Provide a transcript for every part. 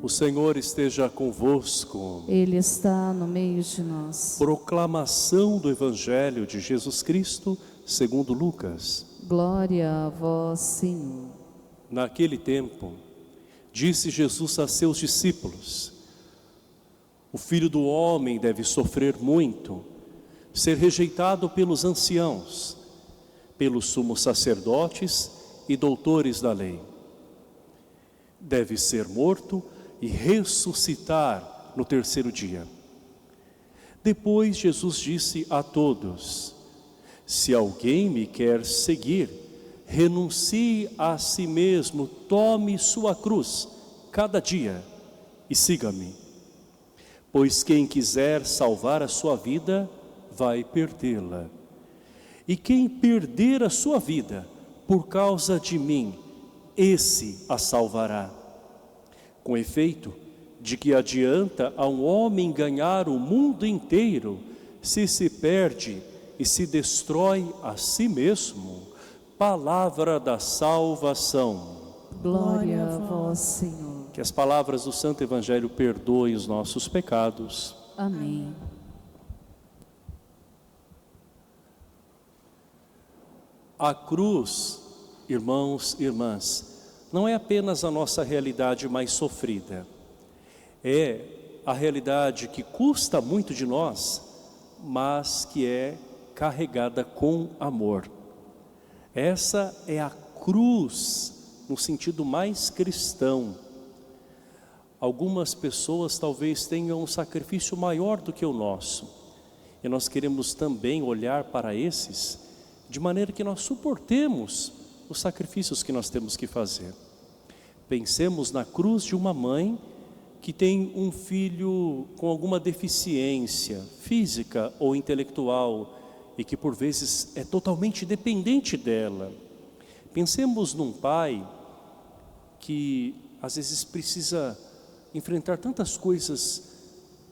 O Senhor esteja convosco. Ele está no meio de nós. Proclamação do Evangelho de Jesus Cristo, segundo Lucas. Glória a vós, Senhor. Naquele tempo, disse Jesus a seus discípulos: o Filho do Homem deve sofrer muito, ser rejeitado pelos anciãos, pelos sumos sacerdotes e doutores da lei. Deve ser morto e ressuscitar no terceiro dia. Depois Jesus disse a todos: se alguém me quer seguir, renuncie a si mesmo, tome sua cruz cada dia e siga-me. Pois quem quiser salvar a sua vida, vai perdê-la. E quem perder a sua vida por causa de mim, esse a salvará. Com efeito, de que adianta a um homem ganhar o mundo inteiro, se perde e se destrói a si mesmo? Palavra da salvação. Glória a vós, Senhor. Que as palavras do Santo Evangelho perdoem os nossos pecados. Amém. A cruz, irmãos e irmãs, não é apenas a nossa realidade mais sofrida. É a realidade que custa muito de nós, mas que é carregada com amor. Essa é a cruz no sentido mais cristão. Algumas pessoas talvez tenham um sacrifício maior do que o nosso. E nós queremos também olhar para esses de maneira que nós suportemos os sacrifícios que nós temos que fazer. Pensemos na cruz de uma mãe que tem um filho com alguma deficiência física ou intelectual e que por vezes é totalmente dependente dela. Pensemos num pai que às vezes precisa enfrentar tantas coisas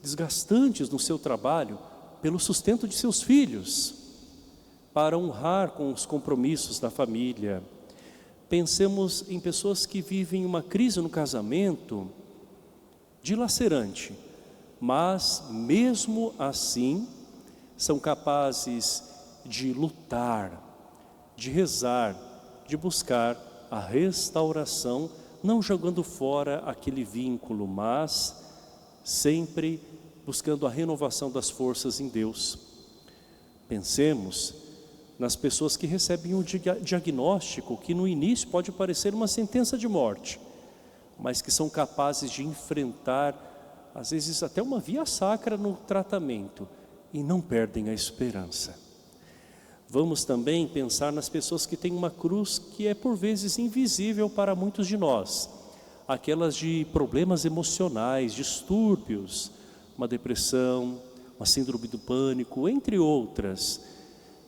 desgastantes no seu trabalho pelo sustento de seus filhos, para honrar com os compromissos da família. Pensemos em pessoas que vivem uma crise no casamento dilacerante, mas mesmo assim são capazes de lutar, de rezar, de buscar a restauração, não jogando fora aquele vínculo, mas sempre buscando a renovação das forças em Deus. Pensemos nas pessoas que recebem um diagnóstico que no início pode parecer uma sentença de morte, mas que são capazes de enfrentar, às vezes até uma via sacra no tratamento, e não perdem a esperança. Vamos também pensar nas pessoas que têm uma cruz que é por vezes invisível para muitos de nós, aquelas de problemas emocionais, distúrbios, uma depressão, uma síndrome do pânico, entre outras,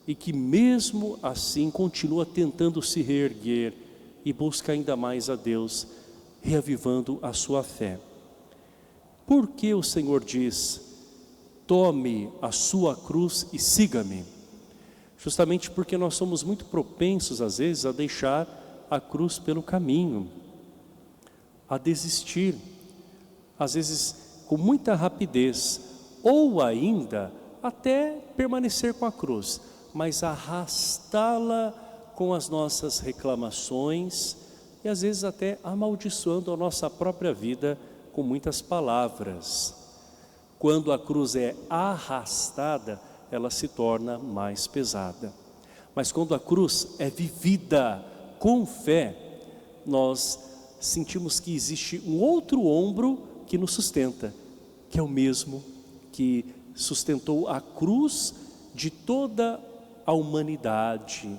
e que mesmo assim continua tentando se reerguer e busca ainda mais a Deus, reavivando a sua fé. Por que o Senhor diz: tome a sua cruz e siga-me? Justamente porque nós somos muito propensos às vezes a deixar a cruz pelo caminho, a desistir, às vezes com muita rapidez, ou ainda até permanecer com a cruz, mas arrastá-la com as nossas reclamações e às vezes até amaldiçoando a nossa própria vida com muitas palavras. Quando a cruz é arrastada, ela se torna mais pesada. Mas quando a cruz é vivida com fé, nós sentimos que existe um outro ombro que nos sustenta, que é o mesmo que sustentou a cruz de toda a humanidade,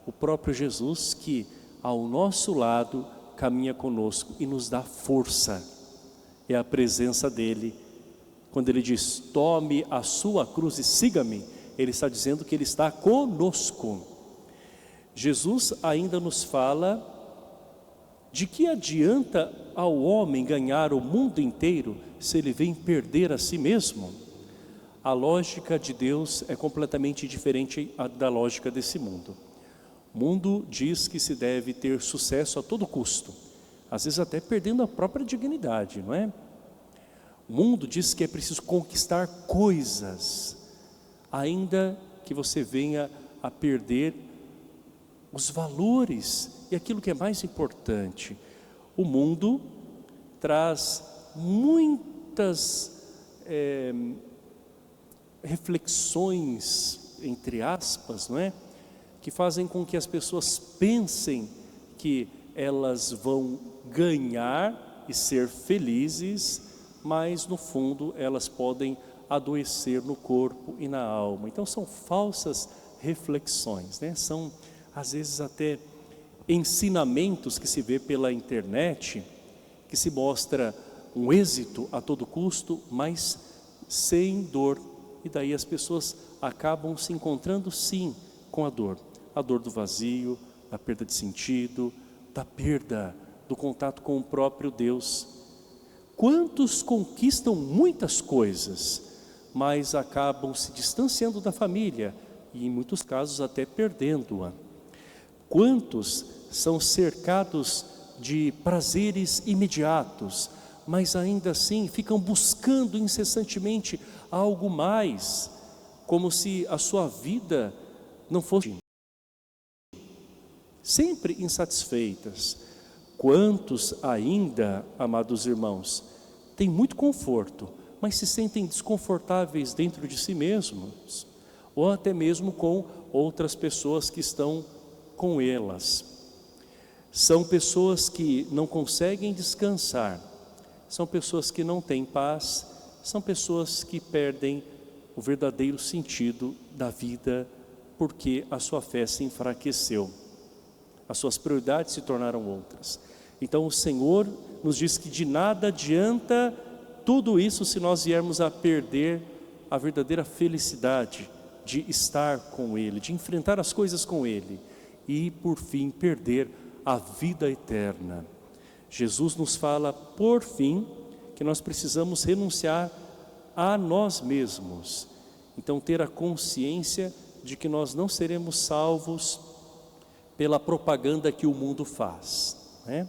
o próprio Jesus, que ao nosso lado caminha conosco e nos dá força. É a presença dele. Quando ele diz: tome a sua cruz e siga-me, ele está dizendo que ele está conosco. Jesus ainda nos fala de que adianta ao homem ganhar o mundo inteiro se ele vem perder a si mesmo. A lógica de Deus é completamente diferente da lógica desse mundo. O mundo diz que se deve ter sucesso a todo custo. às vezes até perdendo a própria dignidade, não é? O mundo diz que é preciso conquistar coisas, ainda que você venha a perder os valores e aquilo que é mais importante. O mundo traz muitas reflexões, entre aspas, não é? Que fazem com que as pessoas pensem que elas vão ganhar e ser felizes, mas no fundo elas podem adoecer no corpo e na alma. Então são falsas reflexões, né? São às vezes até ensinamentos que se vê pela internet, que se mostra um êxito a todo custo, mas sem dor. E daí as pessoas acabam se encontrando sim com a dor do vazio, da perda de sentido, da perda do contato com o próprio Deus. Quantos conquistam muitas coisas, mas acabam se distanciando da família e em muitos casos até perdendo-a? Quantos são cercados de prazeres imediatos, mas ainda assim ficam buscando incessantemente algo mais, como se a sua vida não fosse sempre insatisfeitas. Quantos ainda, amados irmãos, têm muito conforto, mas se sentem desconfortáveis dentro de si mesmos, ou até mesmo com outras pessoas que estão com elas. São pessoas que não conseguem descansar, são pessoas que não têm paz, são pessoas que perdem o verdadeiro sentido da vida, porque a sua fé se enfraqueceu, as suas prioridades se tornaram outras. Então o Senhor nos diz que de nada adianta tudo isso se nós viermos a perder a verdadeira felicidade de estar com Ele, de enfrentar as coisas com Ele e por fim perder a vida eterna. Jesus nos fala, por fim, que nós precisamos renunciar a nós mesmos. Então ter a consciência de que nós não seremos salvos pela propaganda que o mundo faz, né?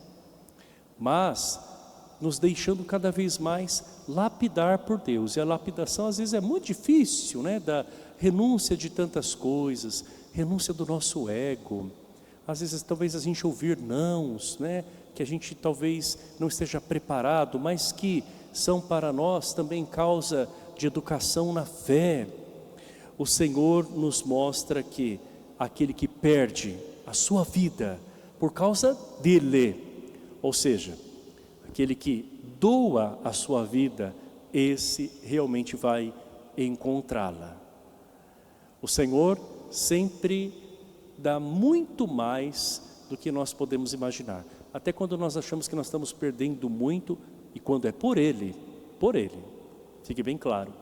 Mas nos deixando cada vez mais lapidar por Deus. E a lapidação às vezes é muito difícil, né? Da renúncia de tantas coisas, renúncia do nosso ego. Às vezes talvez a gente ouvir nãos, né? Que a gente talvez não esteja preparado, mas que são para nós também causa de educação na fé. O Senhor nos mostra que aquele que perde a sua vida por causa dele, ou seja, aquele que doa a sua vida, esse realmente vai encontrá-la. O Senhor sempre dá muito mais do que nós podemos imaginar. Até quando nós achamos que nós estamos perdendo muito, e quando é por Ele, fique bem claro,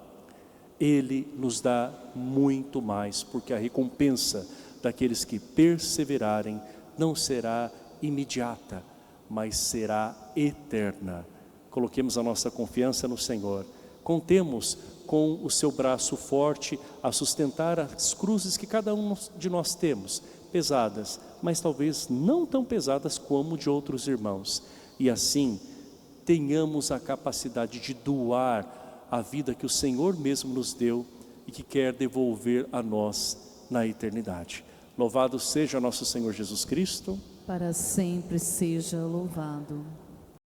Ele nos dá muito mais, porque a recompensa daqueles que perseverarem não será imediata, mas será eterna. Coloquemos a nossa confiança no Senhor. Contemos com o seu braço forte a sustentar as cruzes que cada um de nós temos, pesadas, mas talvez não tão pesadas como de outros irmãos. E assim, tenhamos a capacidade de doar a vida que o Senhor mesmo nos deu e que quer devolver a nós na eternidade. Louvado seja nosso Senhor Jesus Cristo. Para sempre seja louvado.